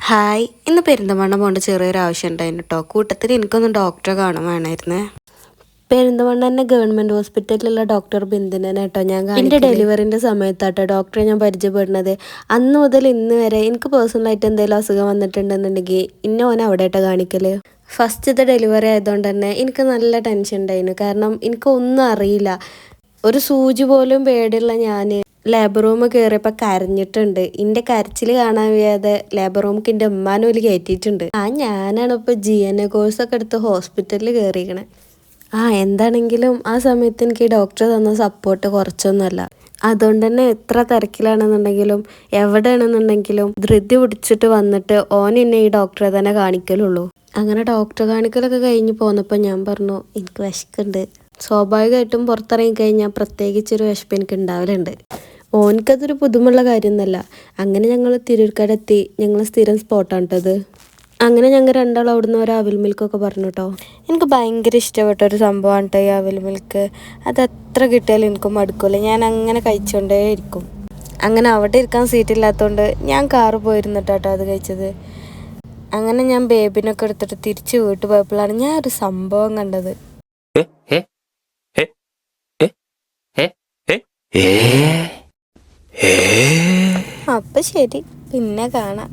Hi, ഇന്ന് പെരിന്തൽമണ്ണ പോകേണ്ട ചെറിയൊരു ആവശ്യം ഉണ്ടായിരുന്നു കേട്ടോ. കൂട്ടത്തിൽ എനിക്കൊന്ന് ഡോക്ടറെ കാണാൻ വേണമായിരുന്നേ. പെരിന്തൽമണ്ണ തന്നെ ഗവൺമെൻറ് ഹോസ്പിറ്റലിലുള്ള ഡോക്ടർ ബിന്ദുവിനെ കേട്ടോ ഞാൻ എൻ്റെ ഡെലിവറിൻ്റെ സമയത്താട്ടോ ഡോക്ടറെ ഞാൻ പരിചയപ്പെടുന്നത്. അന്ന് മുതൽ ഇന്ന് വരെ എനിക്ക് പേഴ്സണലായിട്ട് എന്തെങ്കിലും അസുഖം വന്നിട്ടുണ്ടെന്നുണ്ടെങ്കിൽ ഓൻ അവിടെ ആയിട്ടോ കാണിക്കൽ. ഫസ്റ്റത്തെ ഡെലിവറി ആയതുകൊണ്ട് തന്നെ എനിക്ക് നല്ല ടെൻഷൻ ഉണ്ടായിരുന്നു. കാരണം എനിക്കൊന്നും അറിയില്ല. ഒരു സൂചി പോലും പേടിയുള്ള ഞാൻ ലേബർ റൂം കയറിയപ്പോൾ കരഞ്ഞിട്ടുണ്ട്. എൻ്റെ കരച്ചിൽ കാണാൻ വയ്യാതെ ലേബർ റൂമിക്ക് എൻ്റെ ഉമ്മാനോല് കയറ്റിയിട്ടുണ്ട്. ഞാനാണ് ഇപ്പോൾ GNA കോഴ്സൊക്കെ എടുത്ത് ഹോസ്പിറ്റലിൽ കയറിയിരിക്കണേ. എന്താണെങ്കിലും ആ സമയത്ത് എനിക്ക് ഡോക്ടർ തന്ന സപ്പോർട്ട് കുറച്ചൊന്നുമല്ല. അതുകൊണ്ട് തന്നെ എത്ര തിരക്കിലാണെന്നുണ്ടെങ്കിലും എവിടെയാണെന്നുണ്ടെങ്കിലും ധൃതി പിടിച്ചിട്ട് വന്നിട്ട് എന്നെ ഈ ഡോക്ടറെ തന്നെ കാണിക്കലുള്ളൂ. അങ്ങനെ ഡോക്ടറെ കാണിക്കലൊക്കെ കഴിഞ്ഞ് പോന്നപ്പോൾ ഞാൻ പറഞ്ഞു എനിക്ക് വിശക്കുണ്ട്. സ്വാഭാവികമായിട്ടും പുറത്തിറങ്ങി കഴിഞ്ഞാൽ പ്രത്യേകിച്ചൊരു വിശപ്പ് എനിക്ക് ഉണ്ടാവലുണ്ട്. ഓനിക്കതൊരു പുതുമുള്ള കാര്യമൊന്നുമല്ല. അങ്ങനെ ഞങ്ങൾ തിരൂർക്കടെത്തി. ഞങ്ങൾ സ്ഥിരം സ്പോട്ടാണ് കേട്ടത്. അങ്ങനെ ഞങ്ങൾ രണ്ടാളും അവിടുന്ന് ഒരു അവിൽ മിൽക്കൊക്കെ പറഞ്ഞു കേട്ടോ. എനിക്ക് ഭയങ്കര ഇഷ്ടപ്പെട്ട ഒരു സംഭവമാണ് കേട്ടോ ഈ അവിൽ മിൽക്ക്. അത് എത്ര കിട്ടിയാലും എനിക്ക് മടുക്കില്ല. ഞാൻ അങ്ങനെ കഴിച്ചുകൊണ്ടേ ഇരിക്കും. അങ്ങനെ അവിടെ ഇരിക്കാൻ സീറ്റില്ലാത്തതുകൊണ്ട് ഞാൻ കാറ് പോയിരുന്നു കേട്ടോ അത് കഴിച്ചത്. അങ്ങനെ ഞാൻ ബേബിനൊക്കെ എടുത്തിട്ട് തിരിച്ച് വീട്ടിൽ പോയപ്പോഴാണ് ഞാൻ ഒരു സംഭവം കണ്ടത്. അപ്പം ശരി, പിന്നെ കാണാം.